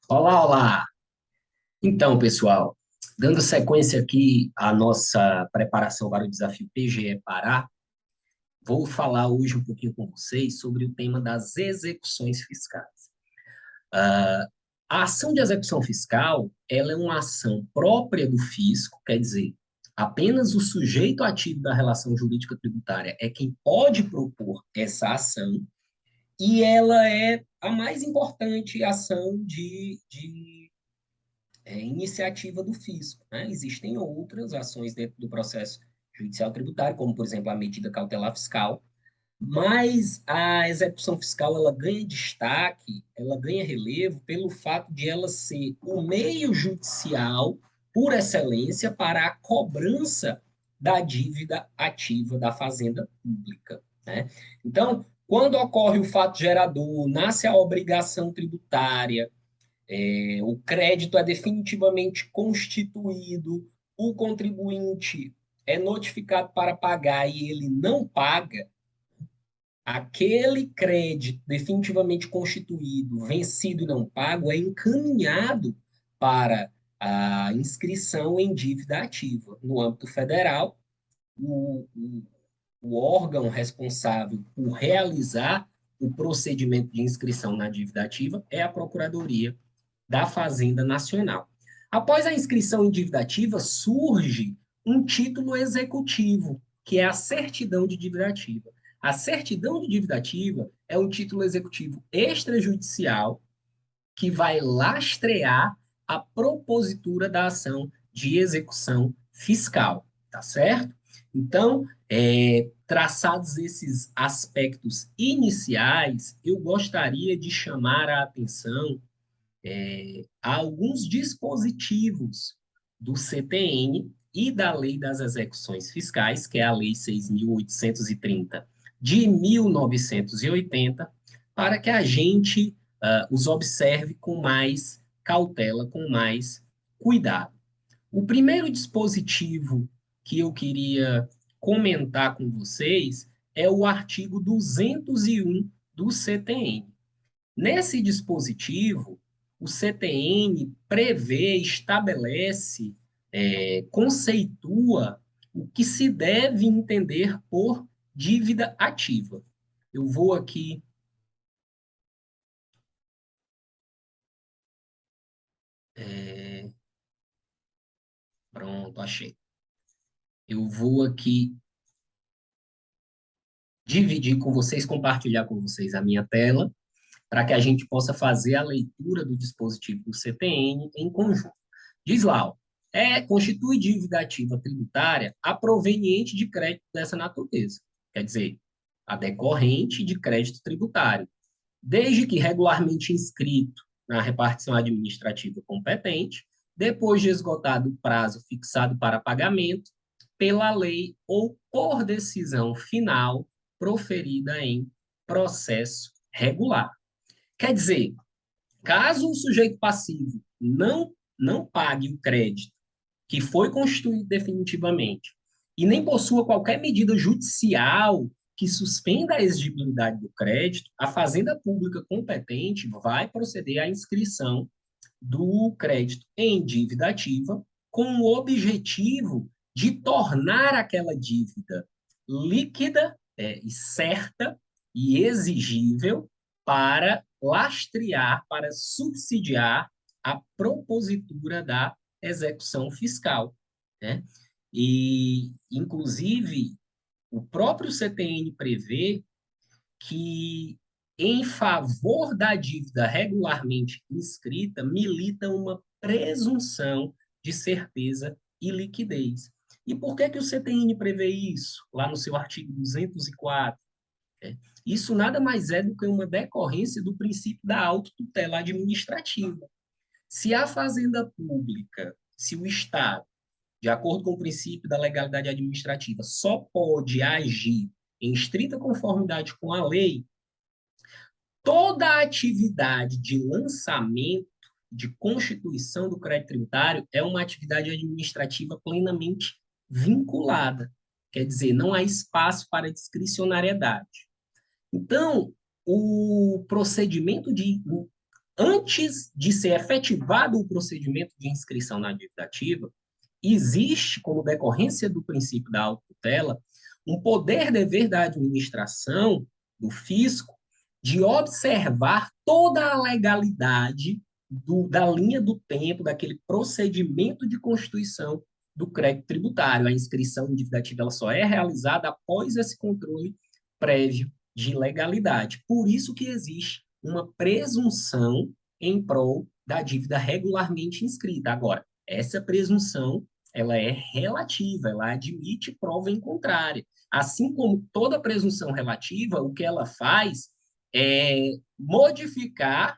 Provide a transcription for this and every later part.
Olá, olá! Então, pessoal, dando sequência aqui à nossa preparação para o desafio PGE Pará, vou falar hoje um pouquinho com vocês sobre o tema das execuções fiscais. A ação de execução fiscal, ela é uma ação própria do fisco, quer dizer, apenas o sujeito ativo da relação jurídica tributária é quem pode propor essa ação, e ela é a mais importante ação de iniciativa do fisco, né? Existem outras ações dentro do processo judicial tributário, como, por exemplo, a medida cautelar fiscal, mas a execução fiscal ela ganha destaque, ela ganha relevo pelo fato de ela ser o meio judicial por excelência para a cobrança da dívida ativa da fazenda pública, né? Então, quando ocorre o fato gerador, nasce a obrigação tributária, o crédito é definitivamente constituído, o contribuinte é notificado para pagar e ele não paga, aquele crédito definitivamente constituído, vencido e não pago, é encaminhado para a inscrição em dívida ativa. No âmbito federal, o, o, o órgão responsável por realizar o procedimento de inscrição na dívida ativa é a Procuradoria da Fazenda Nacional. Após a inscrição em dívida ativa, surge um título executivo, que é a certidão de dívida ativa. A certidão de dívida ativa é um título executivo extrajudicial que vai lastrear a propositura da ação de execução fiscal, tá certo? Então, traçados esses aspectos iniciais, eu gostaria de chamar a atenção há alguns dispositivos do CTN e da Lei das Execuções Fiscais, que é a Lei 6.830 de 1980, para que a gente os observe com mais cautela, com mais cuidado. O primeiro dispositivo que eu queria comentar com vocês é o artigo 201 do CTN. Nesse dispositivo, o CTN prevê, estabelece, conceitua o que se deve entender por dívida ativa. Eu vou aqui, pronto, achei. Eu vou aqui dividir com vocês, compartilhar com vocês a minha tela, para que a gente possa fazer a leitura do dispositivo do CTN em conjunto. Diz lá, ó, constitui dívida ativa tributária a proveniente de crédito dessa natureza. Quer dizer, a decorrente de crédito tributário, desde que regularmente inscrito na repartição administrativa competente, depois de esgotado o prazo fixado para pagamento, pela lei ou por decisão final proferida em processo regular. Quer dizer, caso o sujeito passivo não pague o crédito que foi constituído definitivamente e nem possua qualquer medida judicial que suspenda a exigibilidade do crédito, a Fazenda Pública competente vai proceder à inscrição do crédito em dívida ativa com o objetivo de tornar aquela dívida líquida, e certa e exigível para lastrear, para subsidiar a propositura da execução fiscal, né? E, inclusive, o próprio CTN prevê que, em favor da dívida regularmente inscrita, milita uma presunção de certeza e liquidez. E por que que o CTN prevê isso? Lá no seu artigo 204. Isso nada mais é do que uma decorrência do princípio da autotutela administrativa. Se a fazenda pública, se o Estado, de acordo com o princípio da legalidade administrativa, só pode agir em estrita conformidade com a lei, toda a atividade de lançamento, de constituição do crédito tributário é uma atividade administrativa plenamente vinculada. Quer dizer, não há espaço para discricionariedade. Então, o procedimento de antes de ser efetivado o procedimento de inscrição na dívida ativa, existe, como decorrência do princípio da autotutela, um poder-dever da administração, do fisco, de observar toda a legalidade da linha do tempo, daquele procedimento de constituição do crédito tributário. A inscrição em dívida ativa ela só é realizada após esse controle prévio de legalidade. Por isso que existe uma presunção em prol da dívida regularmente inscrita. Agora, essa presunção ela é relativa, ela admite prova em contrária. Assim como toda presunção relativa, o que ela faz é modificar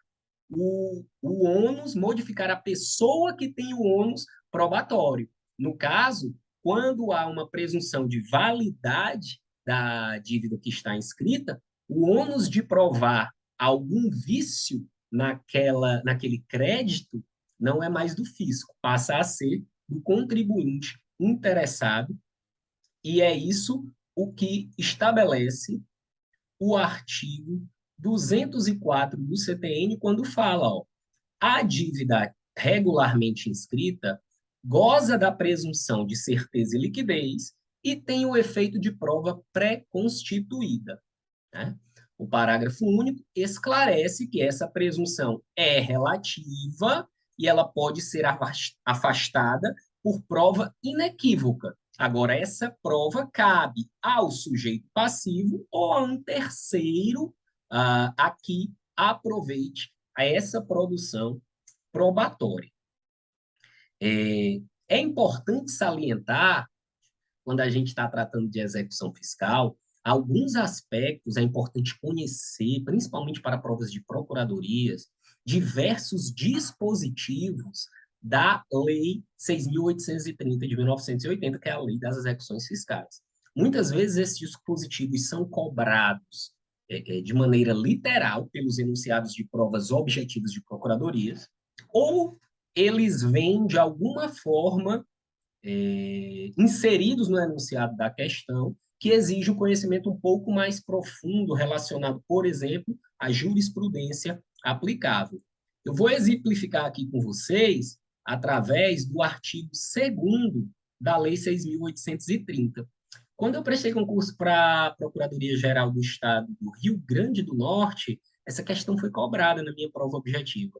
o ônus, modificar a pessoa que tem o ônus probatório. No caso, quando há uma presunção de validade da dívida que está inscrita, o ônus de provar algum vício naquele crédito não é mais do fisco, passa a ser do contribuinte interessado, e é isso o que estabelece o artigo 204 do CTN, quando fala, ó, a dívida regularmente inscrita goza da presunção de certeza e liquidez e tem o efeito de prova pré-constituída, né? O parágrafo único esclarece que essa presunção é relativa e ela pode ser afastada por prova inequívoca. Agora, essa prova cabe ao sujeito passivo ou a um terceiro a que aproveite a essa produção probatória. É importante salientar, quando a gente está tratando de execução fiscal, alguns aspectos é importante conhecer, principalmente para provas de procuradorias, diversos dispositivos da Lei 6.830 de 1980, que é a Lei das Execuções Fiscais. Muitas vezes esses dispositivos são cobrados de maneira literal pelos enunciados de provas objetivas de procuradorias, ou eles vêm de alguma forma inseridos no enunciado da questão, que exige um conhecimento um pouco mais profundo relacionado, por exemplo, à jurisprudência aplicável. Eu vou exemplificar aqui com vocês através do artigo 2º da Lei 6.830. Quando eu prestei concurso para a Procuradoria-Geral do Estado do Rio Grande do Norte, essa questão foi cobrada na minha prova objetiva.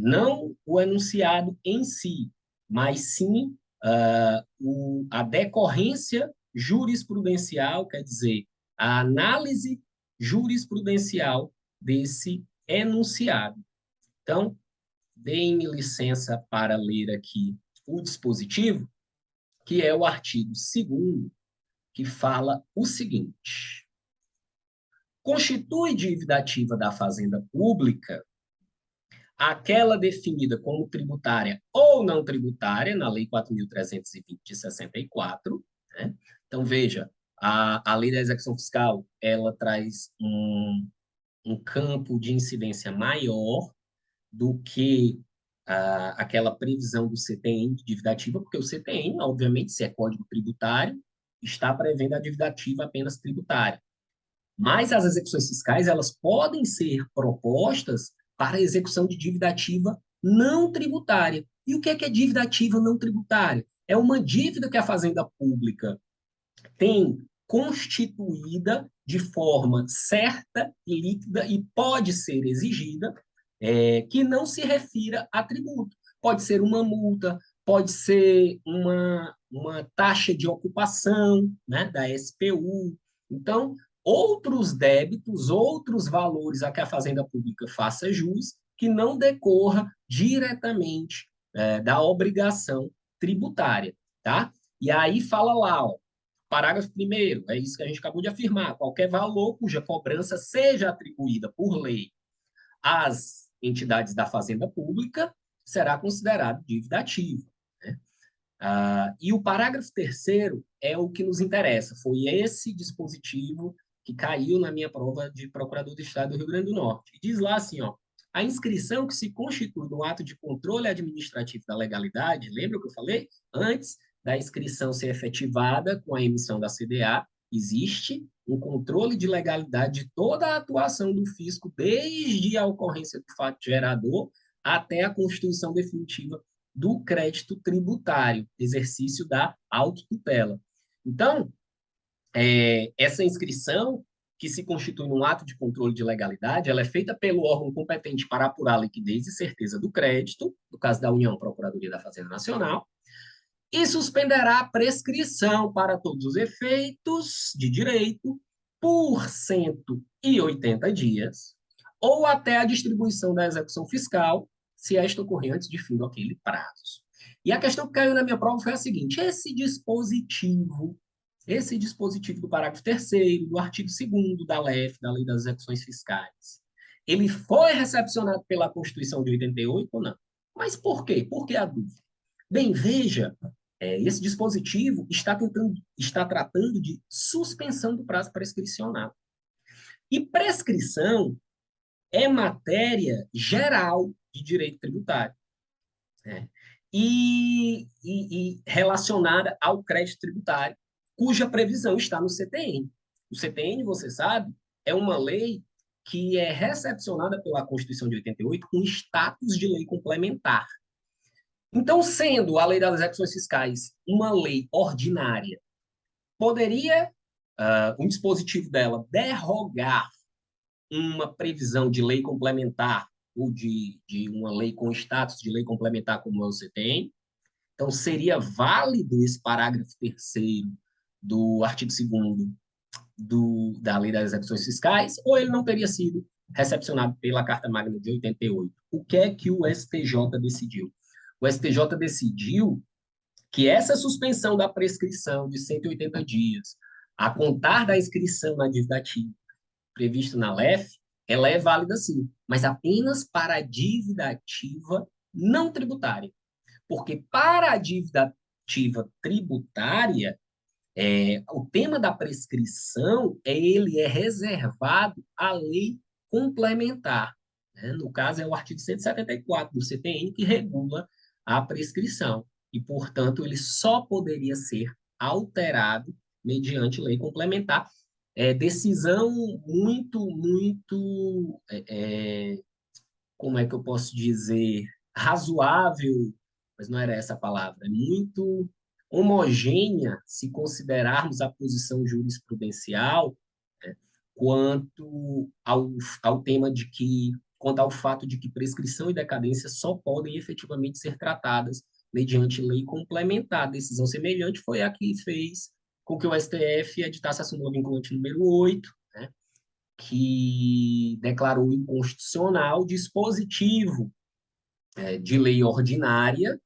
Não o enunciado em si, mas sim a decorrência jurisprudencial, quer dizer, a análise jurisprudencial desse enunciado. Então, deem-me licença para ler aqui o dispositivo, que é o artigo 2º, que fala o seguinte: constitui dívida ativa da Fazenda Pública aquela definida como tributária ou não tributária, na Lei 4.320 de 64, né? Então, veja, a Lei da Execução Fiscal, ela traz um campo de incidência maior do que aquela previsão do CTN de dívida ativa, porque o CTN, obviamente, se é código tributário, está prevendo a dívida ativa apenas tributária. Mas as execuções fiscais, elas podem ser propostas para a execução de dívida ativa não tributária. E o que é dívida ativa não tributária? É uma dívida que a Fazenda Pública tem constituída de forma certa, líquida e pode ser exigida, que não se refira a tributo. Pode ser uma multa, pode ser uma taxa de ocupação, né, da SPU. Então, outros débitos, outros valores a que a Fazenda Pública faça jus, que não decorra diretamente da obrigação tributária, tá? E aí fala lá, ó, parágrafo 1º, é isso que a gente acabou de afirmar, qualquer valor cuja cobrança seja atribuída por lei às entidades da Fazenda Pública será considerado dívida ativa, né? E o parágrafo 3º é o que nos interessa, foi esse dispositivo que caiu na minha prova de procurador do Estado do Rio Grande do Norte. E diz lá assim, ó, a inscrição que se constitui no ato de controle administrativo da legalidade, lembra o que eu falei? Antes da inscrição ser efetivada com a emissão da CDA, existe um controle de legalidade de toda a atuação do fisco, desde a ocorrência do fato gerador até a constituição definitiva do crédito tributário, exercício da autotutela. Então, essa inscrição, que se constitui num ato de controle de legalidade, ela é feita pelo órgão competente para apurar a liquidez e certeza do crédito, no caso da União, Procuradoria da Fazenda Nacional, e suspenderá a prescrição para todos os efeitos de direito por 180 dias, ou até a distribuição da execução fiscal, se esta ocorrer antes de fim daquele prazo. E a questão que caiu na minha prova foi a seguinte: esse dispositivo do parágrafo 3º, do artigo 2º da LEF, da Lei das Execuções Fiscais, ele foi recepcionado pela Constituição de 88 ou não? Mas por quê? Por que a dúvida? Bem, veja, esse dispositivo está tratando de suspensão do prazo prescricional. E prescrição é matéria geral de direito tributário, né? E relacionada ao crédito tributário, cuja previsão está no CTN. O CTN, você sabe, é uma lei que é recepcionada pela Constituição de 88 com status de lei complementar. Então, sendo a Lei das Execuções Fiscais uma lei ordinária, poderia um dispositivo dela derrogar uma previsão de lei complementar ou de uma lei com status de lei complementar como você tem? Então, seria válido esse parágrafo 3º do artigo 2º da Lei das Execuções Fiscais, ou ele não teria sido recepcionado pela Carta Magna de 88? O que é que o STJ decidiu? O STJ decidiu que essa suspensão da prescrição de 180 dias, a contar da inscrição na dívida ativa prevista na LEF, ela é válida sim, mas apenas para a dívida ativa não tributária. Porque para a dívida ativa tributária, o tema da prescrição ele é reservado à lei complementar, né? No caso, é o artigo 174 do CTN que regula a prescrição. E, portanto, ele só poderia ser alterado mediante lei complementar. Decisão muito, como é que eu posso dizer, razoável, mas não era essa a palavra, é muito homogênea se considerarmos a posição jurisprudencial, né, ao tema de que, quanto ao fato de que prescrição e decadência só podem efetivamente ser tratadas mediante lei complementar. Decisão semelhante foi a que fez com que o STF editasse a súmula vinculante número 8, né, que declarou inconstitucional o dispositivo de lei ordinária,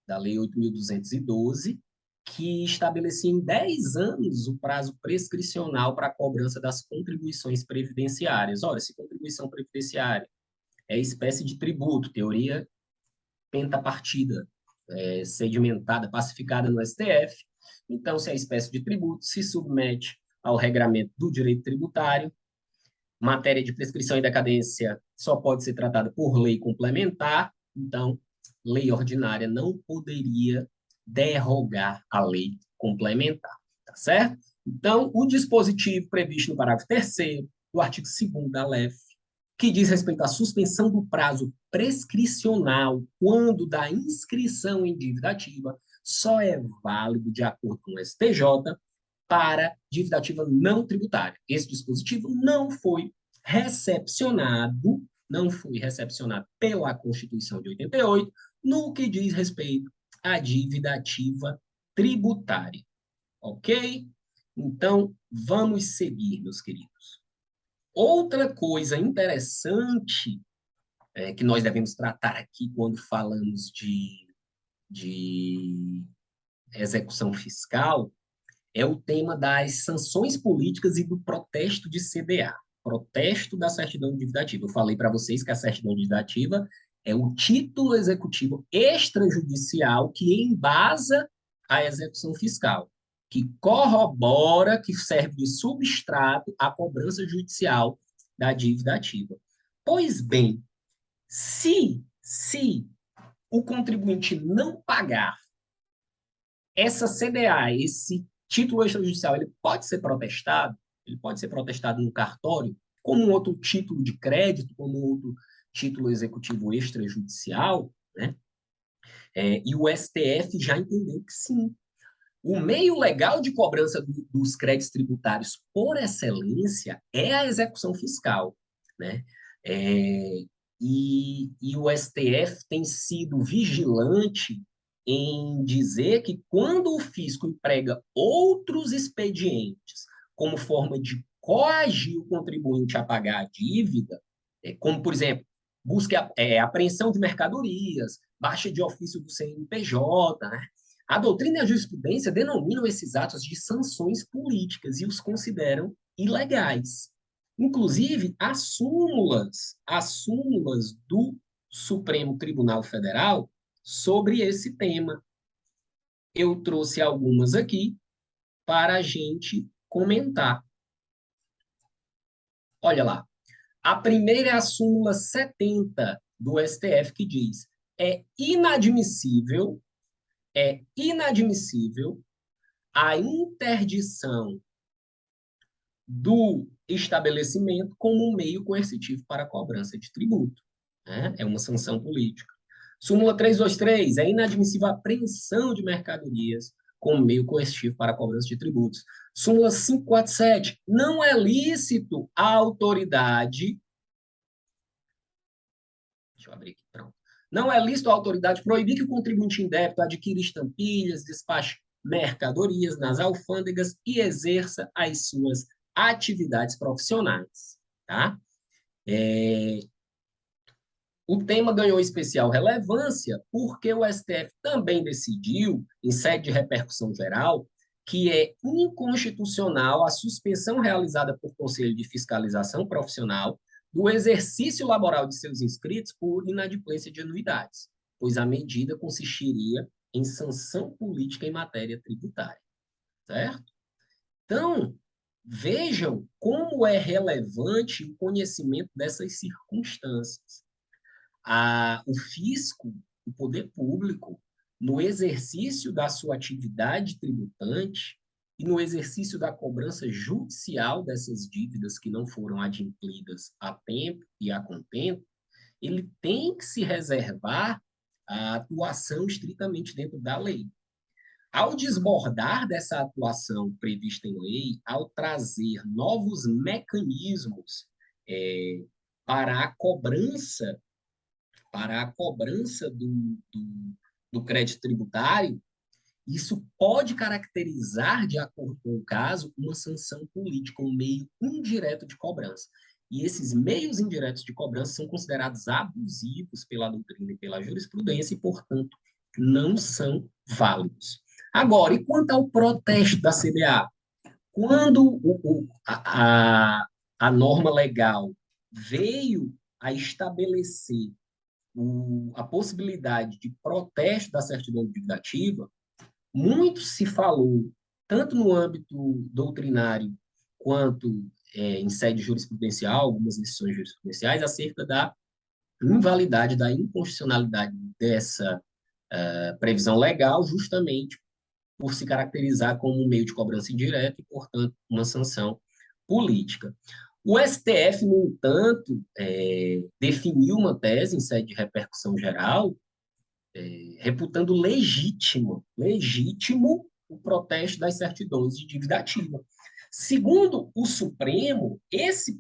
da Lei 8.212, que estabelecia em 10 anos o prazo prescricional para a cobrança das contribuições previdenciárias. Ora, se contribuição previdenciária é espécie de tributo, teoria pentapartida, sedimentada, pacificada no STF, então, se é espécie de tributo, se submete ao regramento do direito tributário. Matéria de prescrição e decadência só pode ser tratada por lei complementar, então, lei ordinária não poderia derrogar a lei complementar, tá certo? Então, o dispositivo previsto no parágrafo 3º do artigo 2º da LEF, que diz respeito à suspensão do prazo prescricional quando da inscrição em dívida ativa, só é válido de acordo com o STJ para dívida ativa não tributária. Esse dispositivo não foi recepcionado pela Constituição de 88 no que diz respeito à dívida ativa tributária. Ok? Então, vamos seguir, meus queridos. Outra coisa interessante que nós devemos tratar aqui quando falamos de execução fiscal é o tema das sanções políticas e do protesto de CDA, protesto da certidão de dívida ativa. Eu falei para vocês que a certidão de dívida ativa é o título executivo extrajudicial que embasa a execução fiscal, que corrobora, que serve de substrato à cobrança judicial da dívida ativa. Pois bem, se o contribuinte não pagar essa CDA, esse título extrajudicial, ele pode ser protestado? Ele pode ser protestado no cartório, como um outro título de crédito, como um outro título executivo extrajudicial, né? E o STF já entendeu que sim. O meio legal de cobrança dos créditos tributários por excelência é a execução fiscal, né? É, e o STF tem sido vigilante em dizer que quando o fisco emprega outros expedientes como forma de coagir o contribuinte a pagar a dívida, como, por exemplo, busca apreensão de mercadorias, baixa de ofício do CNPJ, né? A doutrina e a jurisprudência denominam esses atos de sanções políticas e os consideram ilegais. Inclusive, as súmulas do Supremo Tribunal Federal sobre esse tema. Eu trouxe algumas aqui para a gente comentar. Olha lá. A primeira é a súmula 70 do STF, que diz: é inadmissível a interdição do estabelecimento como um meio coercitivo para a cobrança de tributo, né? É uma sanção política. Súmula 323, é inadmissível a apreensão de mercadorias como meio coercitivo para a cobrança de tributos. Súmula 547, não é lícito a autoridade. Deixa eu abrir aqui, pronto. Não é lícito a autoridade proibir que o contribuinte indébito adquira estampilhas, despache mercadorias nas alfândegas e exerça as suas atividades profissionais. Tá? O tema ganhou especial relevância porque o STF também decidiu, em sede de repercussão geral, que é inconstitucional a suspensão realizada por Conselho de Fiscalização Profissional do exercício laboral de seus inscritos por inadimplência de anuidades, pois a medida consistiria em sanção política em matéria tributária. Certo? Então, vejam como é relevante o conhecimento dessas circunstâncias. O fisco, o poder público, no exercício da sua atividade tributante e no exercício da cobrança judicial dessas dívidas que não foram adimplidas a tempo e a contento, ele tem que se reservar a atuação estritamente dentro da lei. Ao desbordar dessa atuação prevista em lei, ao trazer novos mecanismos para a cobrança do crédito tributário, isso pode caracterizar, de acordo com o caso, uma sanção política, um meio indireto de cobrança. E esses meios indiretos de cobrança são considerados abusivos pela doutrina e pela jurisprudência e, portanto, não são válidos. Agora, e quanto ao protesto da CBA? Quando a norma legal veio a estabelecer a possibilidade de protesto da certidão dívida, muito se falou, tanto no âmbito doutrinário quanto em sede jurisprudencial, algumas decisões jurisprudenciais, acerca da invalidade, da inconstitucionalidade dessa previsão legal, justamente por se caracterizar como um meio de cobrança indireta e, portanto, uma sanção política. O STF, no entanto, definiu uma tese em sede de repercussão geral, reputando legítimo o protesto das certidões de dívida ativa. Segundo o Supremo, esse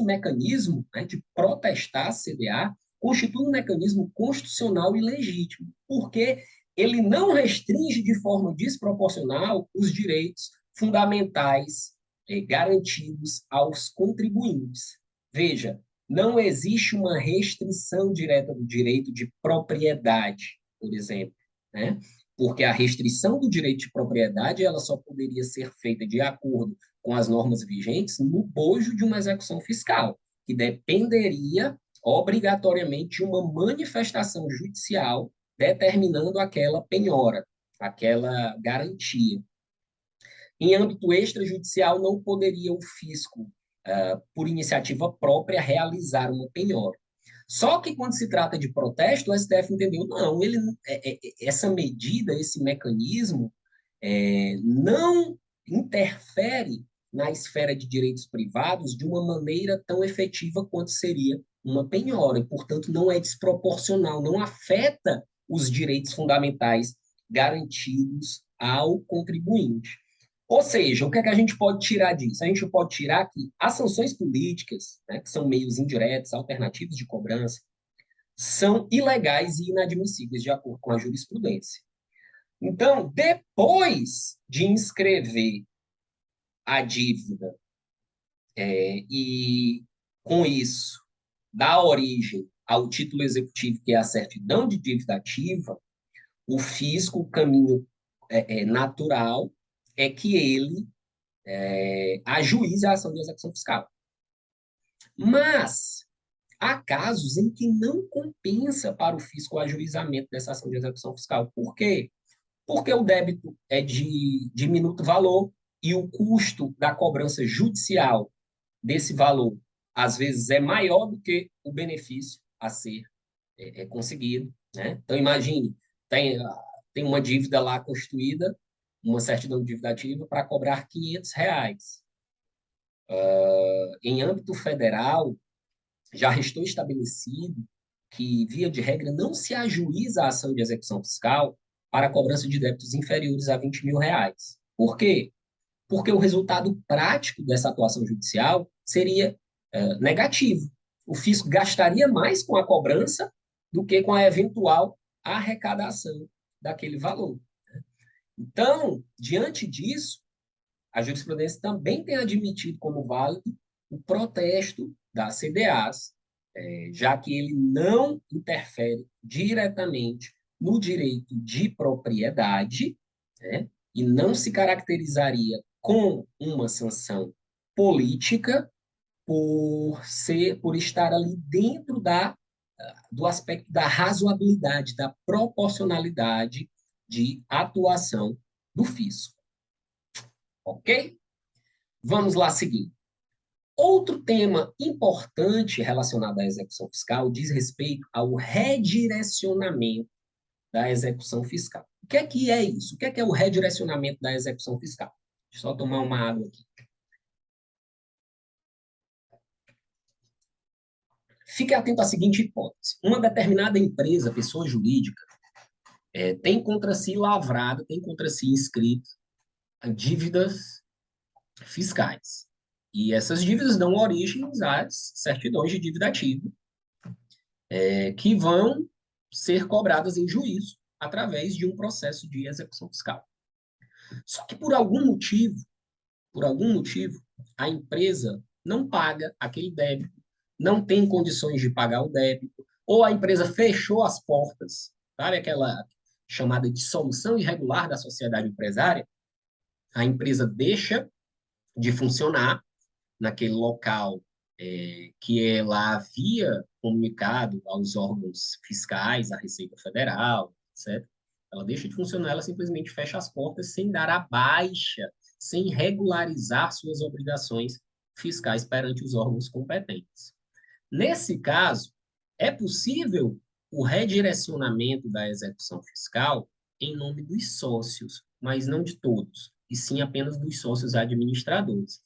mecanismo, né, de protestar a CDA constitui um mecanismo constitucional e legítimo, porque ele não restringe de forma desproporcional os direitos fundamentais garantidos aos contribuintes. Veja, não existe uma restrição direta do direito de propriedade, por exemplo, né? Porque a restrição do direito de propriedade ela só poderia ser feita de acordo com as normas vigentes no bojo de uma execução fiscal, que dependeria obrigatoriamente de uma manifestação judicial determinando aquela penhora, aquela garantia. Em âmbito extrajudicial, não poderia o fisco, por iniciativa própria, realizar uma penhora. Só que quando se trata de protesto, o STF entendeu, não, essa medida, esse mecanismo, não interfere na esfera de direitos privados de uma maneira tão efetiva quanto seria uma penhora, e, portanto, não é desproporcional, não afeta os direitos fundamentais garantidos ao contribuinte. Ou seja, o que é que a gente pode tirar disso? A gente pode tirar que as sanções políticas, né, que são meios indiretos, alternativos de cobrança, são ilegais e inadmissíveis, de acordo com a jurisprudência. Então, depois de inscrever a dívida e, com isso, dar origem ao título executivo, que é a certidão de dívida ativa, o fisco, o caminho natural é que ele ajuize a ação de execução fiscal. Mas há casos em que não compensa para o fisco o ajuizamento dessa ação de execução fiscal. Por quê? Porque o débito é de diminuto valor e o custo da cobrança judicial desse valor, às vezes, é maior do que o benefício a ser conseguido. Né? Então, imagine, tem uma dívida lá constituída, uma certidão de dívida ativa, para cobrar R$ 500. Em âmbito federal, já restou estabelecido que, via de regra, não se ajuiza a ação de execução fiscal para a cobrança de débitos inferiores a R$ 20.000. Por quê? Porque o resultado prático dessa atuação judicial seria negativo. O fisco gastaria mais com a cobrança do que com a eventual arrecadação daquele valor. Então, diante disso, a jurisprudência também tem admitido como válido o protesto das CDAs, já que ele não interfere diretamente no direito de propriedade, né, e não se caracterizaria com uma sanção política por estar ali dentro do aspecto da razoabilidade, da proporcionalidade de atuação do fisco. Ok? Vamos lá seguir. Outro tema importante relacionado à execução fiscal diz respeito ao redirecionamento da execução fiscal. O que é isso? O que é o redirecionamento da execução fiscal? Deixa eu só tomar uma água aqui. Fique atento à seguinte hipótese. Uma determinada empresa, pessoa jurídica, tem contra si lavrado, tem contra si inscrito dívidas fiscais. E essas dívidas dão origem às certidões de dívida ativa, que vão ser cobradas em juízo através de um processo de execução fiscal. Só que por algum motivo, a empresa não paga aquele débito, não tem condições de pagar o débito, ou a empresa fechou as portas, sabe aquela chamada dissolução irregular da sociedade empresária? A empresa deixa de funcionar naquele local que ela havia comunicado aos órgãos fiscais, à Receita Federal, etc. Ela deixa de funcionar, ela simplesmente fecha as portas sem dar a baixa, sem regularizar suas obrigações fiscais perante os órgãos competentes. Nesse caso, é possível o redirecionamento da execução fiscal em nome dos sócios, mas não de todos, e sim apenas dos sócios administradores.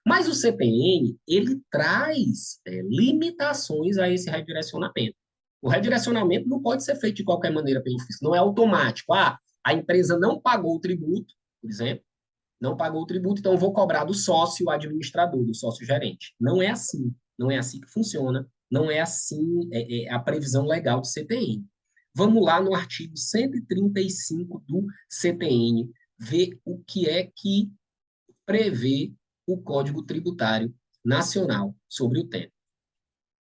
Mas o CPN, ele traz limitações a esse redirecionamento. O redirecionamento não pode ser feito de qualquer maneira pelo fisco, não é automático. A empresa não pagou o tributo, por exemplo, não pagou o tributo, então eu vou cobrar do sócio administrador, do sócio gerente. Não é assim. Não é assim que funciona. Não é assim a previsão legal do CTN. Vamos lá no artigo 135 do CTN, ver o que é que prevê o Código Tributário Nacional sobre o tema.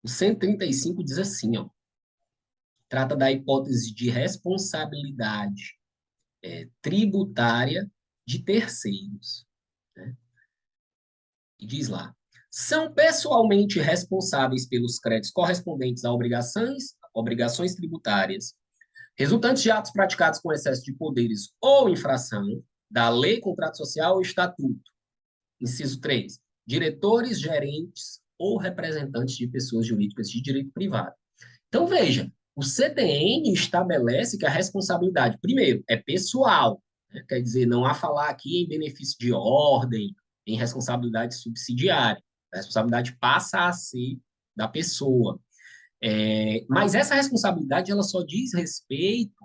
O 135 diz assim, ó, trata da hipótese de responsabilidade tributária de terceiros. Né? E diz lá, são pessoalmente responsáveis pelos créditos correspondentes a obrigações tributárias, resultantes de atos praticados com excesso de poderes ou infração da lei, contrato social ou estatuto. Inciso 3. Diretores, gerentes ou representantes de pessoas jurídicas de direito privado. Então, veja, o CTN estabelece que a responsabilidade, primeiro, é pessoal, né? Quer dizer, não há falar aqui em benefício de ordem em responsabilidade subsidiária. A responsabilidade passa a ser da pessoa. Mas essa responsabilidade ela só diz respeito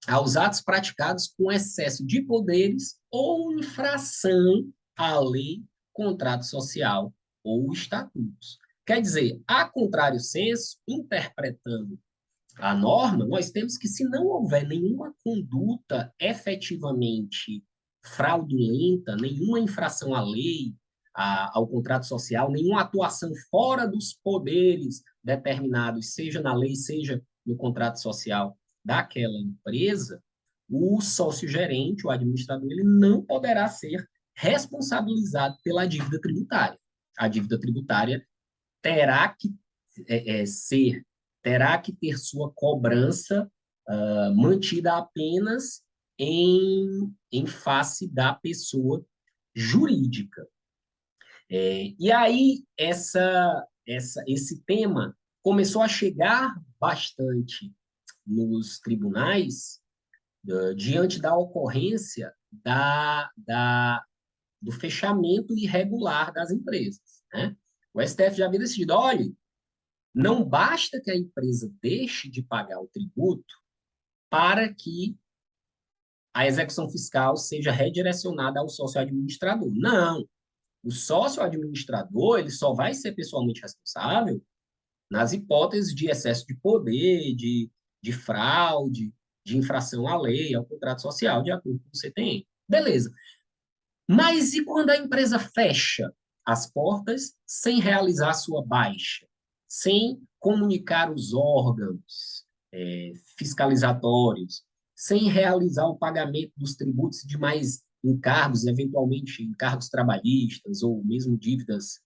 aos atos praticados com excesso de poderes ou infração à lei, contrato social ou estatutos. Quer dizer, a contrário senso, interpretando a norma, nós temos que, se não houver nenhuma conduta efetivamente fraudulenta, nenhuma infração à lei, ao contrato social, nenhuma atuação fora dos poderes determinados, seja na lei, seja no contrato social daquela empresa, o sócio-gerente, o administrador, ele não poderá ser responsabilizado pela dívida tributária. A dívida tributária terá que ser, terá que ter sua cobrança mantida apenas em face da pessoa jurídica. E aí, esse tema começou a chegar bastante nos tribunais diante da ocorrência do fechamento irregular das empresas. Né? O STF já havia decidido, olha, não basta que a empresa deixe de pagar o tributo para que a execução fiscal seja redirecionada ao sócio administrador. Não. O sócio administrador ele só vai ser pessoalmente responsável nas hipóteses de excesso de poder, de fraude, de infração à lei, ao contrato social, de acordo com o CTN. Beleza. Mas e quando a empresa fecha as portas sem realizar a sua baixa, sem comunicar os órgãos fiscalizatórios, sem realizar o pagamento dos tributos de mais encargos, eventualmente encargos trabalhistas ou mesmo dívidas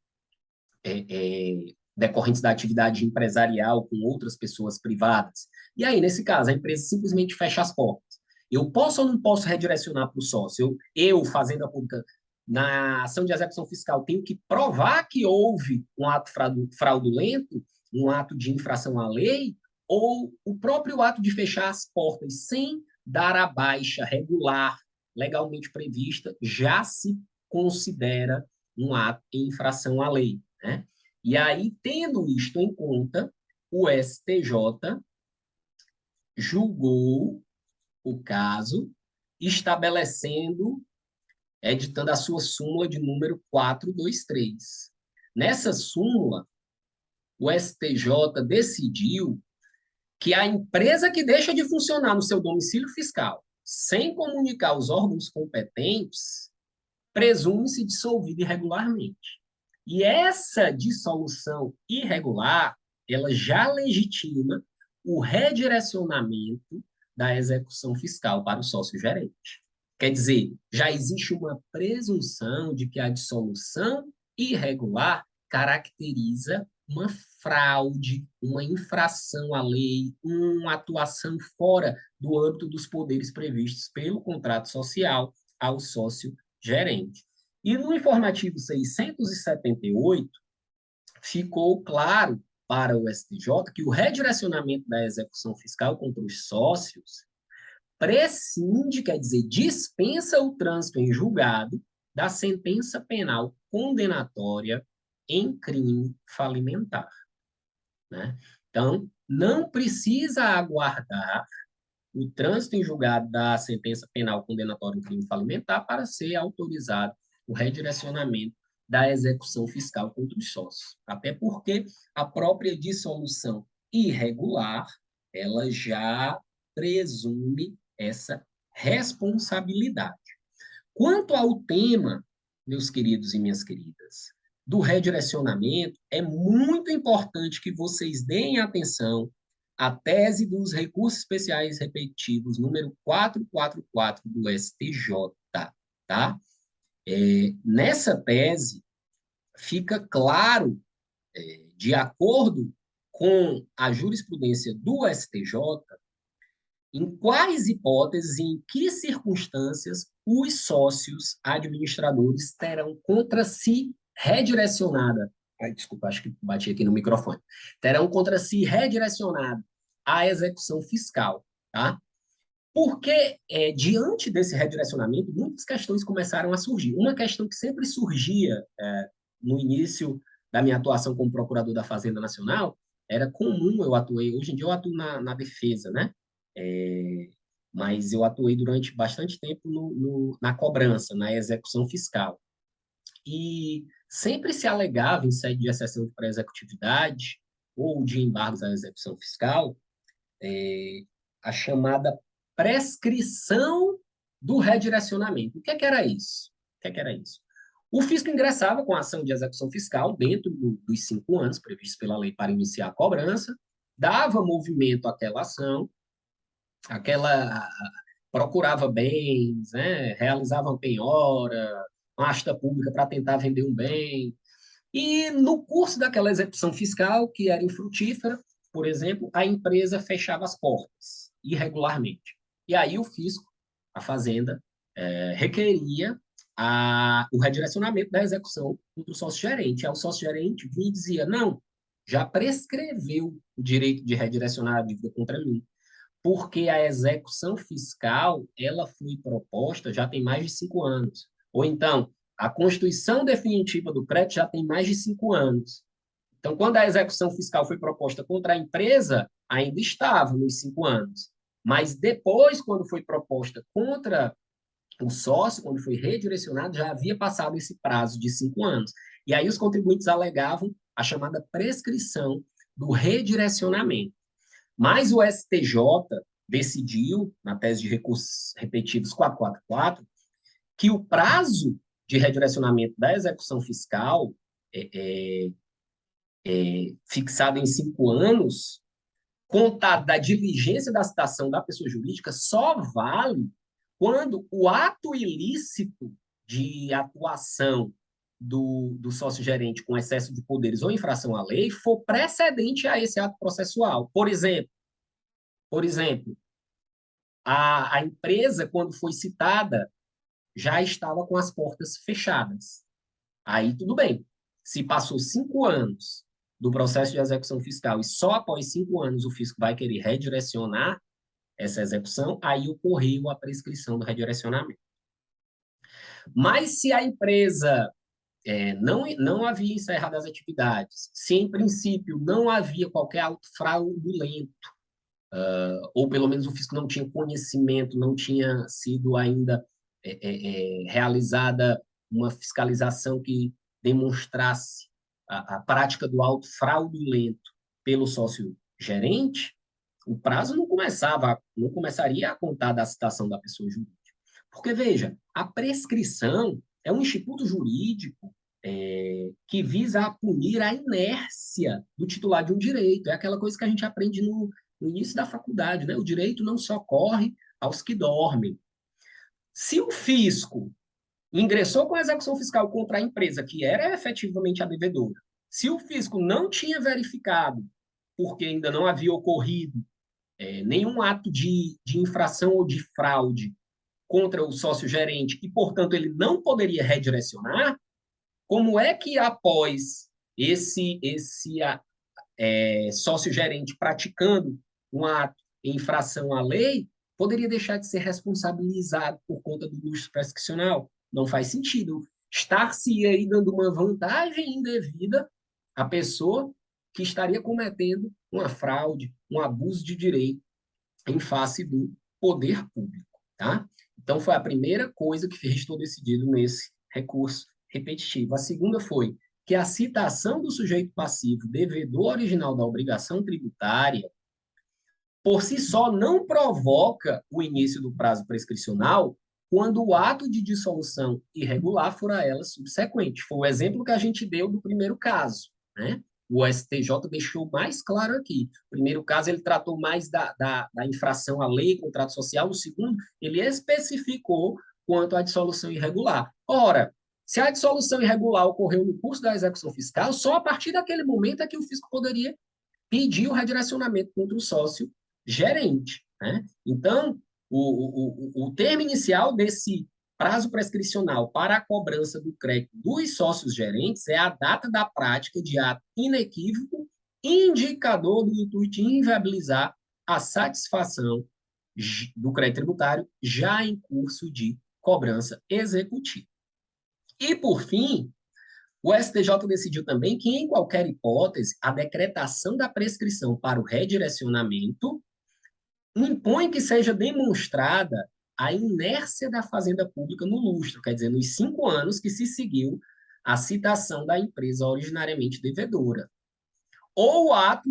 decorrentes da atividade empresarial com outras pessoas privadas. E aí, nesse caso, a empresa simplesmente fecha as portas. Eu posso ou não posso redirecionar para o sócio? Eu, Fazenda Pública, na ação de execução fiscal, tenho que provar que houve um ato fraudulento, um ato de infração à lei, ou o próprio ato de fechar as portas sem dar a baixa regular, legalmente prevista, já se considera um ato em infração à lei, né? E aí, tendo isto em conta, o STJ julgou o caso, estabelecendo, editando a sua súmula de número 423. Nessa súmula, o STJ decidiu que a empresa que deixa de funcionar no seu domicílio fiscal, sem comunicar aos órgãos competentes, presume-se dissolvida irregularmente. E essa dissolução irregular, ela já legitima o redirecionamento da execução fiscal para o sócio-gerente. Quer dizer, já existe uma presunção de que a dissolução irregular caracteriza uma fraude, uma infração à lei, uma atuação fora do âmbito dos poderes previstos pelo contrato social ao sócio-gerente. E no informativo 678, ficou claro para o STJ que o redirecionamento da execução fiscal contra os sócios prescinde, quer dizer, dispensa o trânsito em julgado da sentença penal condenatória em crime falimentar. Né? Então, não precisa aguardar o trânsito em julgado da sentença penal condenatória em crime falimentar para ser autorizado o redirecionamento da execução fiscal contra os sócios. Até porque a própria dissolução irregular, ela já presume essa responsabilidade. Quanto ao tema, meus queridos e minhas queridas, do redirecionamento, é muito importante que vocês deem atenção à tese dos recursos especiais repetitivos número 444 do STJ, tá? Nessa tese, fica claro, de acordo com a jurisprudência do STJ, em quais hipóteses e em que circunstâncias os sócios administradores terão contra si redirecionada, desculpa, acho que bati aqui no microfone, terão contra si redirecionada a execução fiscal, tá? Porque, diante desse redirecionamento, muitas questões começaram a surgir. Uma questão que sempre surgia no início da minha atuação como procurador da Fazenda Nacional, era comum eu atuei, hoje em dia eu atuo na defesa, né? É, mas eu atuei durante bastante tempo na cobrança, na execução fiscal. E sempre se alegava, em sede de exceção de pré-executividade ou de embargos à execução fiscal, a chamada prescrição do redirecionamento. O que era isso? O que era isso? O fisco ingressava com a ação de execução fiscal dentro dos 5 anos previstos pela lei para iniciar a cobrança, dava movimento àquela ação, aquela procurava bens, né, realizava uma penhora, uma asta pública para tentar vender um bem. E no curso daquela execução fiscal, que era infrutífera, por exemplo, a empresa fechava as portas irregularmente. E aí o fisco, a Fazenda, requeria o redirecionamento da execução contra o sócio-gerente. Aí o sócio-gerente vinha e dizia, não, já prescreveu o direito de redirecionar a dívida contra mim, porque a execução fiscal ela foi proposta já tem mais de 5 anos. Ou então, a constituição definitiva do crédito já tem mais de 5 anos. Então, quando a execução fiscal foi proposta contra a empresa, ainda estava nos 5 anos. Mas depois, quando foi proposta contra o sócio, quando foi redirecionado, já havia passado esse prazo de 5 anos. E aí os contribuintes alegavam a chamada prescrição do redirecionamento. Mas o STJ decidiu, na tese de recursos repetidos 444, que o prazo de redirecionamento da execução fiscal, fixado em 5 anos, contado da diligência da citação da pessoa jurídica, só vale quando o ato ilícito de atuação do sócio-gerente com excesso de poderes ou infração à lei for precedente a esse ato processual. Por exemplo, a empresa, quando foi citada, já estava com as portas fechadas. Aí tudo bem. Se passou 5 anos do processo de execução fiscal e só após 5 anos o fisco vai querer redirecionar essa execução, aí ocorreu a prescrição do redirecionamento. Mas se a empresa não havia encerrado as atividades, se em princípio não havia qualquer auto fraudulento, ou pelo menos o fisco não tinha conhecimento, não tinha sido ainda realizada uma fiscalização que demonstrasse a prática do auto fraudulento pelo sócio gerente, o prazo não começaria a contar da citação da pessoa jurídica. Porque, veja, a prescrição é um instituto jurídico que visa punir a inércia do titular de um direito. É aquela coisa que a gente aprende no início da faculdade, né? O direito não socorre aos que dormem. Se o fisco ingressou com a execução fiscal contra a empresa que era efetivamente a devedora, se o fisco não tinha verificado, porque ainda não havia ocorrido nenhum ato de infração ou de fraude contra o sócio-gerente e, portanto, ele não poderia redirecionar, como é que após esse sócio-gerente praticando um ato em infração à lei, poderia deixar de ser responsabilizado por conta do luxo prescricional? Não faz sentido. Estar-se aí dando uma vantagem indevida à pessoa que estaria cometendo uma fraude, um abuso de direito em face do poder público, tá? Então, foi a primeira coisa que restou decidido nesse recurso repetitivo. A segunda foi que a citação do sujeito passivo devedor original da obrigação tributária, por si só, não provoca o início do prazo prescricional quando o ato de dissolução irregular for a ela subsequente. Foi o exemplo que a gente deu do primeiro caso, né? O STJ deixou mais claro aqui. O primeiro caso, ele tratou mais da infração à lei, contrato social. No segundo, ele especificou quanto à dissolução irregular. Ora, se a dissolução irregular ocorreu no curso da execução fiscal, só a partir daquele momento é que o fisco poderia pedir o redirecionamento contra o sócio gerente, né? Então, o termo inicial desse prazo prescricional para a cobrança do crédito dos sócios gerentes é a data da prática de ato inequívoco, indicador do intuito de inviabilizar a satisfação do crédito tributário já em curso de cobrança executiva. E, por fim, o STJ decidiu também que, em qualquer hipótese, a decretação da prescrição para o redirecionamento impõe que seja demonstrada a inércia da Fazenda Pública no lustro, quer dizer, nos 5 anos que se seguiu a citação da empresa originariamente devedora, ou o ato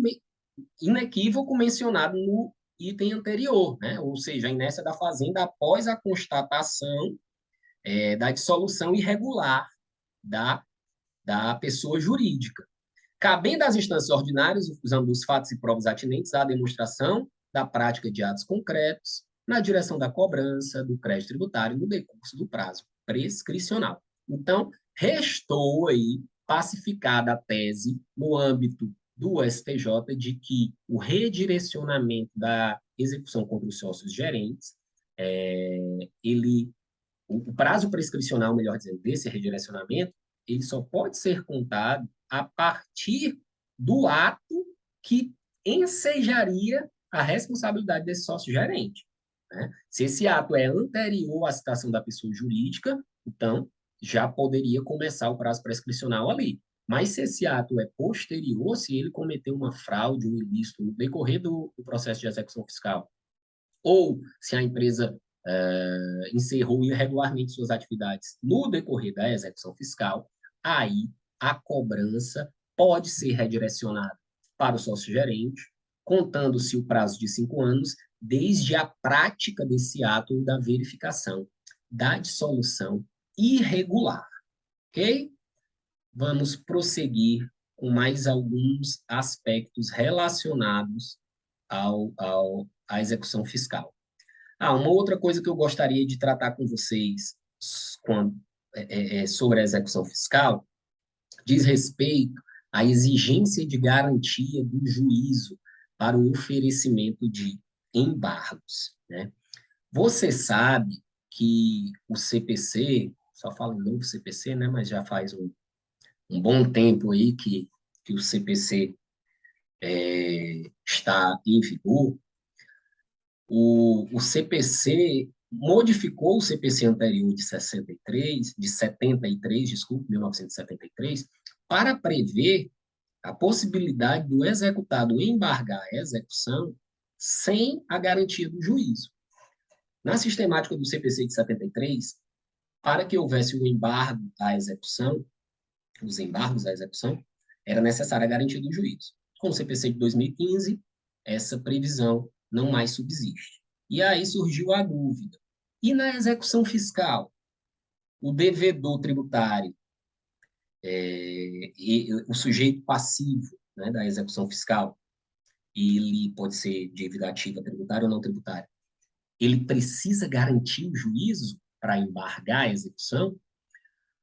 inequívoco mencionado no item anterior, né? Ou seja, a inércia da Fazenda após a constatação da dissolução irregular da pessoa jurídica. Cabendo às instâncias ordinárias, usando os fatos e provas atinentes à demonstração da prática de atos concretos na direção da cobrança do crédito tributário no decurso do prazo prescricional. Então, restou aí pacificada a tese no âmbito do STJ de que o redirecionamento da execução contra os sócios gerentes, o prazo prescricional, melhor dizendo, desse redirecionamento, ele só pode ser contado a partir do ato que ensejaria a responsabilidade desse sócio-gerente. Né? Se esse ato é anterior à citação da pessoa jurídica, então já poderia começar o prazo prescricional ali. Mas se esse ato é posterior, se ele cometeu uma fraude, um ilícito no decorrer do processo de execução fiscal, ou se a empresa encerrou irregularmente suas atividades no decorrer da execução fiscal, aí a cobrança pode ser redirecionada para o sócio-gerente, contando-se o prazo de 5 anos, desde a prática desse ato da verificação da dissolução irregular. Ok? Vamos prosseguir com mais alguns aspectos relacionados à execução fiscal. Uma outra coisa que eu gostaria de tratar com vocês sobre a execução fiscal diz respeito à exigência de garantia do juízo para o oferecimento de embargos, né? Você sabe que o CPC, só falo em novo CPC, né? Mas já faz um bom tempo aí que o CPC está em vigor. O CPC modificou o CPC anterior de 73, desculpe, 1973, para prever a possibilidade do executado embargar a execução sem a garantia do juízo. Na sistemática do CPC de 73, para que houvesse o embargo à execução, os embargos à execução, era necessária a garantia do juízo. Com o CPC de 2015, essa previsão não mais subsiste. E aí surgiu a dúvida. E na execução fiscal? O devedor tributário, o sujeito passivo, né, da execução fiscal, ele pode ser dívida ativa tributária ou não tributária, ele precisa garantir o juízo para embargar a execução,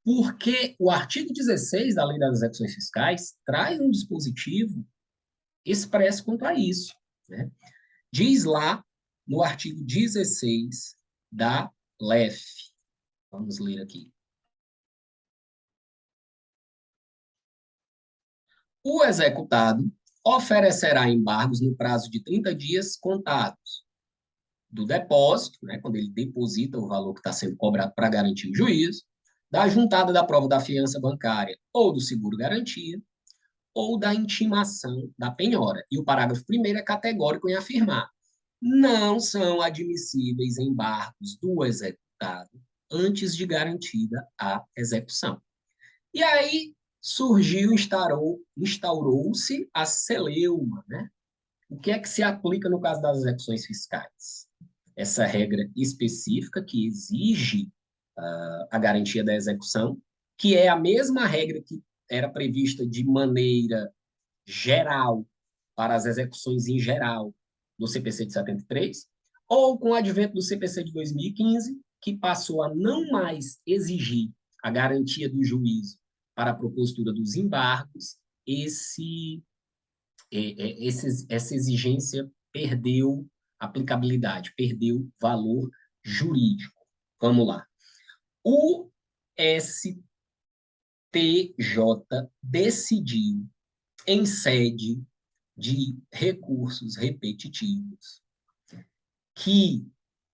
porque o artigo 16 da Lei das Execuções Fiscais traz um dispositivo expresso quanto a isso, né? Diz lá no artigo 16 da LEF. Vamos ler aqui. O executado oferecerá embargos no prazo de 30 dias contados do depósito, né, quando ele deposita o valor que está sendo cobrado para garantir o juízo, da juntada da prova da fiança bancária ou do seguro-garantia, ou da intimação da penhora. E o parágrafo 1º é categórico em afirmar: não são admissíveis embargos do executado antes de garantida a execução. E aí surgiu, instaurou-se a celeuma, né? O que é que se aplica no caso das execuções fiscais? Essa regra específica que exige a garantia da execução, que é a mesma regra que era prevista de maneira geral para as execuções em geral do CPC de 73, ou com o advento do CPC de 2015, que passou a não mais exigir a garantia do juízo para a propositura dos embargos, essa exigência perdeu aplicabilidade, perdeu valor jurídico. Vamos lá. O STJ decidiu, em sede de recursos repetitivos, que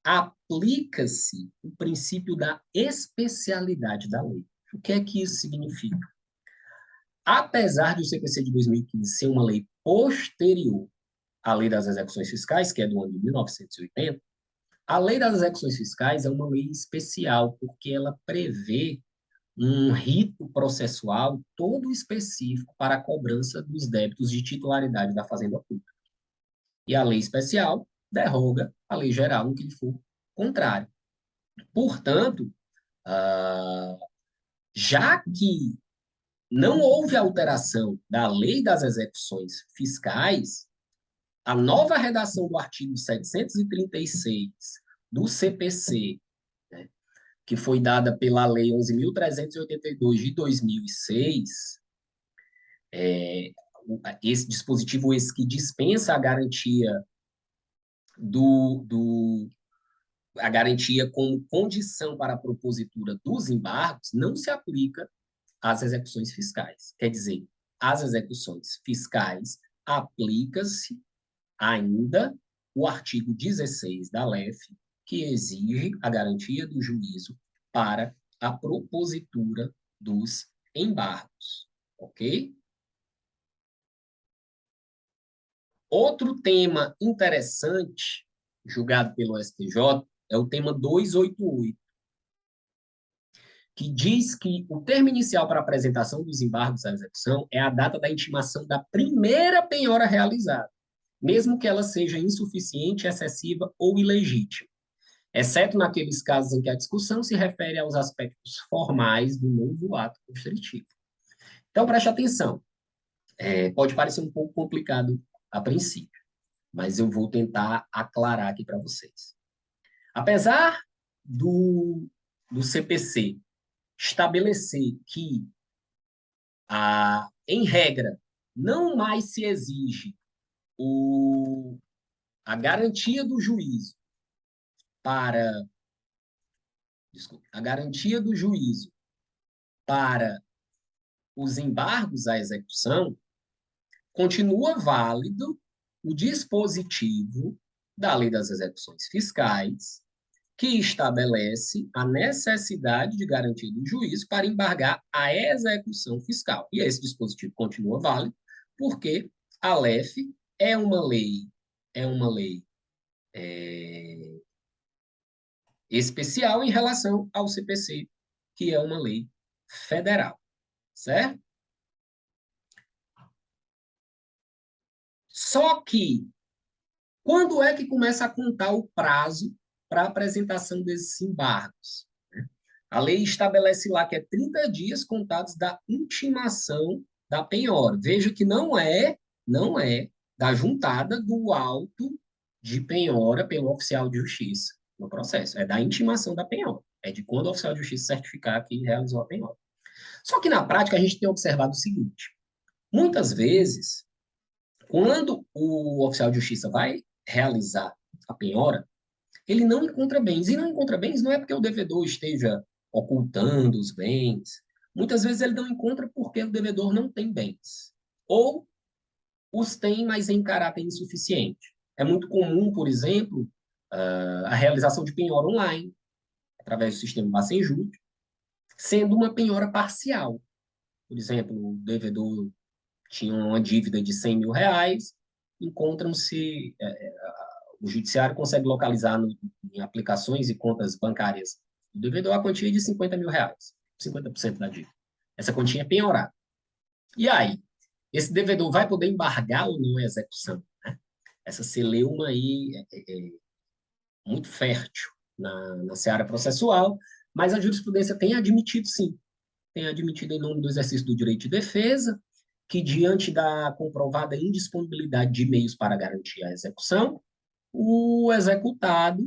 aplica-se o princípio da especialidade da lei. O que é que isso significa? Apesar de o CPC de 2015 ser uma lei posterior à Lei das Execuções Fiscais, que é do ano de 1980, a Lei das Execuções Fiscais é uma lei especial, porque ela prevê um rito processual todo específico para a cobrança dos débitos de titularidade da Fazenda Pública. E a lei especial derroga a lei geral no que lhe for contrário. Portanto, já que não houve alteração da lei das execuções fiscais, a nova redação do artigo 736 do CPC, né, que foi dada pela Lei 11.382 de 2006, esse dispositivo esse que dispensa a garantia a garantia como condição para a propositura dos embargos, não se aplica às execuções fiscais. Quer dizer, às execuções fiscais aplica-se ainda o artigo 16 da LEF, que exige a garantia do juízo para a propositura dos embargos, ok? Outro tema interessante, julgado pelo STJ, é o tema 288, que diz que o termo inicial para a apresentação dos embargos à execução é a data da intimação da primeira penhora realizada, mesmo que ela seja insuficiente, excessiva ou ilegítima, exceto naqueles casos em que a discussão se refere aos aspectos formais do novo ato constritivo. Então, preste atenção. Pode parecer um pouco complicado a princípio, mas eu vou tentar aclarar aqui para vocês. Apesar do CPC estabelecer que, em regra, não mais se exige a garantia do juízo para, desculpe, a garantia do juízo para os embargos à execução, continua válido o dispositivo da Lei das Execuções Fiscais, que estabelece a necessidade de garantia do juízo para embargar a execução fiscal. E esse dispositivo continua válido porque a LEF é uma lei especial em relação ao CPC, que é uma lei federal, certo? Só que, quando é que começa a contar o prazo para a apresentação desses embargos? A lei estabelece lá que é 30 dias contados da intimação da penhora. Veja que não é da juntada do auto de penhora pelo oficial de justiça no processo. É da intimação da penhora. É de quando o oficial de justiça certificar que realizou a penhora. Só que na prática a gente tem observado o seguinte: muitas vezes, quando o oficial de justiça vai realizar a penhora, ele não encontra bens. E não encontra bens não é porque o devedor esteja ocultando os bens. Muitas vezes ele não encontra porque o devedor não tem bens. Ou os tem, mas em caráter insuficiente. É muito comum, por exemplo, a realização de penhora online, através do sistema Bacen-Júri, sendo uma penhora parcial. Por exemplo, o devedor tinha uma dívida de 100 mil reais, encontram-se, o judiciário consegue localizar em aplicações e contas bancárias do devedor a quantia de 50 mil reais, 50% da dívida. Essa quantia é penhorada. E aí, esse devedor vai poder embargar ou não a execução? Né? Essa celeuma aí é muito fértil na seara processual, mas a jurisprudência tem admitido, sim, tem admitido em nome do exercício do direito de defesa, que diante da comprovada indisponibilidade de meios para garantir a execução, o executado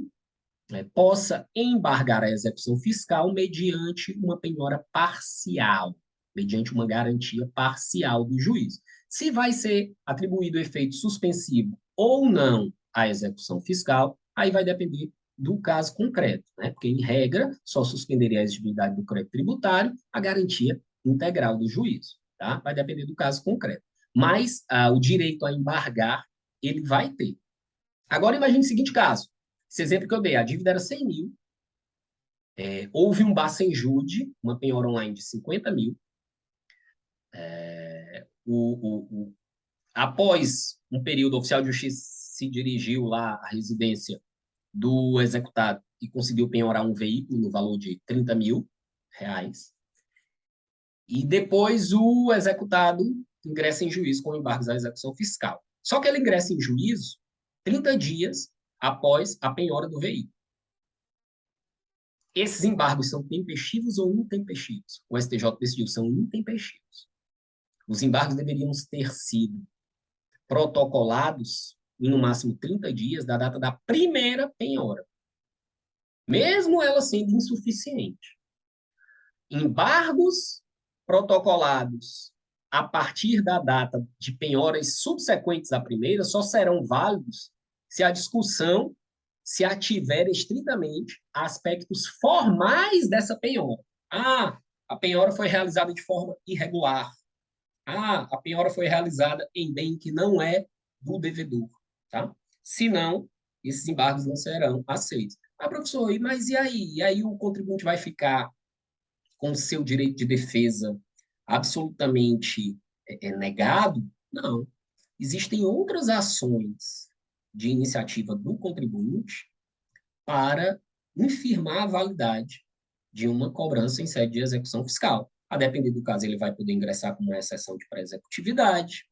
possa embargar a execução fiscal mediante uma penhora parcial, mediante uma garantia parcial do juiz. Se vai ser atribuído efeito suspensivo ou não à execução fiscal, aí vai depender do caso concreto, né? Porque, em regra, só suspenderia a exigibilidade do crédito tributário a garantia integral do juízo, tá? Vai depender do caso concreto. Mas o direito a embargar, ele vai ter. Agora, imagine o seguinte caso. Esse exemplo que eu dei, a dívida era 100 mil, houve um Bacenjude, uma penhora online de 50 mil, após um período, o oficial de justiça se dirigiu lá à residência do executado e conseguiu penhorar um veículo no valor de 30 mil reais. E depois o executado ingressa em juízo com embargos à execução fiscal. Só que ele ingressa em juízo 30 dias após a penhora do veículo. Esses embargos são tempestivos ou intempestivos? O STJ decidiu, são intempestivos. Os embargos deveriam ter sido protocolados em no máximo 30 dias da data da primeira penhora, mesmo ela sendo insuficiente. Embargos protocolados a partir da data de penhoras subsequentes à primeira só serão válidos se a discussão se ativer estritamente a aspectos formais dessa penhora. Ah, a penhora foi realizada de forma irregular. Ah, a penhora foi realizada em bem que não é do devedor, tá? Senão, esses embargos não serão aceitos. Ah, professor, mas e aí? E aí o contribuinte vai ficar com o seu direito de defesa absolutamente negado? Não. Existem outras ações de iniciativa do contribuinte para infirmar a validade de uma cobrança em sede de execução fiscal. A depender do caso, ele vai poder ingressar com uma exceção de pré-executividade.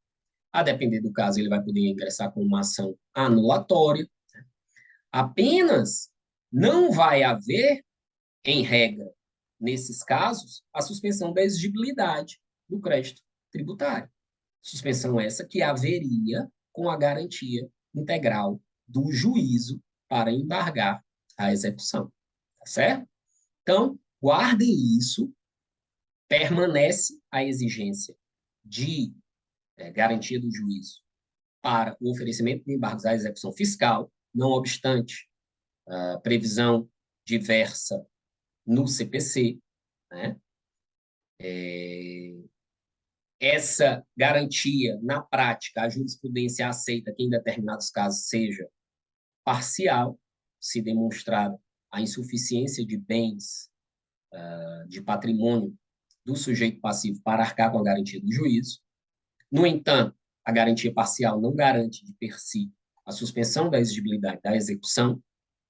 A depender do caso, ele vai poder ingressar com uma ação anulatória. Apenas não vai haver, em regra, nesses casos, a suspensão da exigibilidade do crédito tributário. Suspensão essa que haveria com a garantia integral do juízo para embargar a execução. Tá certo? Então, guardem isso, permanece a exigência de garantia do juízo para o oferecimento de embargos à execução fiscal, não obstante a previsão diversa no CPC, né? Essa garantia, na prática, a jurisprudência aceita que em determinados casos seja parcial, se demonstrada a insuficiência de bens, de patrimônio do sujeito passivo para arcar com a garantia do juízo. No entanto, a garantia parcial não garante de per si a suspensão da exigibilidade da execução.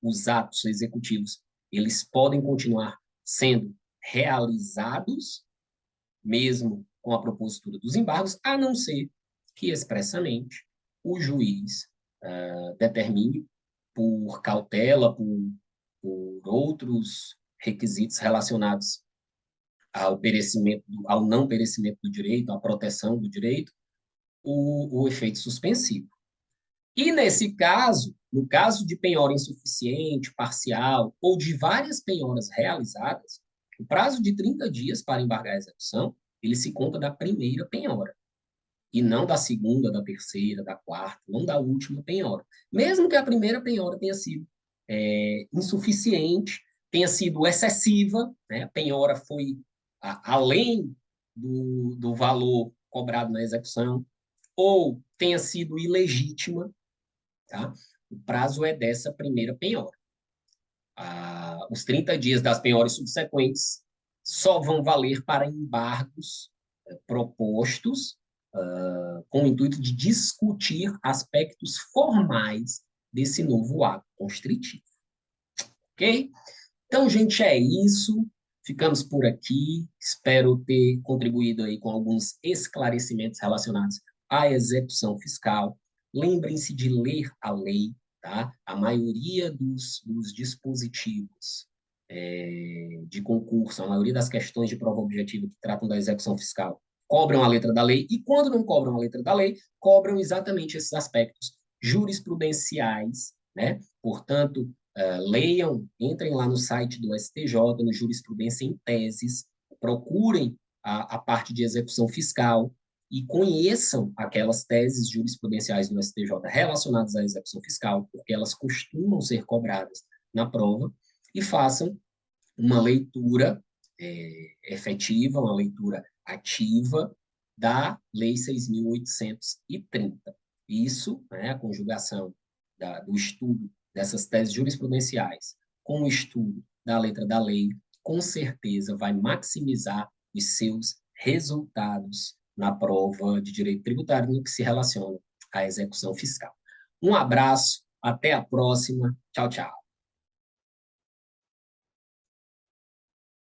Os atos executivos, eles podem continuar sendo realizados, mesmo com a propositura dos embargos, a não ser que expressamente o juiz determine por cautela, por outros requisitos relacionados ao perecimento, ao não perecimento do direito, à proteção do direito, o efeito suspensivo. E nesse caso, no caso de penhora insuficiente, parcial ou de várias penhoras realizadas, o prazo de 30 dias para embargar a execução, ele se conta da primeira penhora, e não da segunda, da terceira, da quarta, não da última penhora. Mesmo que a primeira penhora tenha sido insuficiente, tenha sido excessiva, né? A penhora foi além do valor cobrado na execução, ou tenha sido ilegítima, tá? O prazo é dessa primeira penhora. Os 30 dias das penhoras subsequentes só vão valer para embargos propostos com o intuito de discutir aspectos formais desse novo ato constritivo. Ok? Então, gente, é isso. Ficamos por aqui. Espero ter contribuído aí com alguns esclarecimentos relacionados à execução fiscal. Lembrem-se de ler a lei, tá? A maioria dos dispositivos de concurso, a maioria das questões de prova objetiva que tratam da execução fiscal, cobram a letra da lei, e quando não cobram a letra da lei, cobram exatamente esses aspectos jurisprudenciais, né? Portanto, leiam, entrem lá no site do STJ, no Jurisprudência em Teses, procurem a parte de execução fiscal e conheçam aquelas teses jurisprudenciais do STJ relacionadas à execução fiscal, porque elas costumam ser cobradas na prova, e façam uma leitura efetiva, uma leitura ativa da Lei 6.830. Isso, né, a conjugação do estudo dessas teses jurisprudenciais com o estudo da letra da lei, com certeza vai maximizar os seus resultados na prova de direito tributário no que se relaciona à execução fiscal. Um abraço, até a próxima. Tchau, tchau.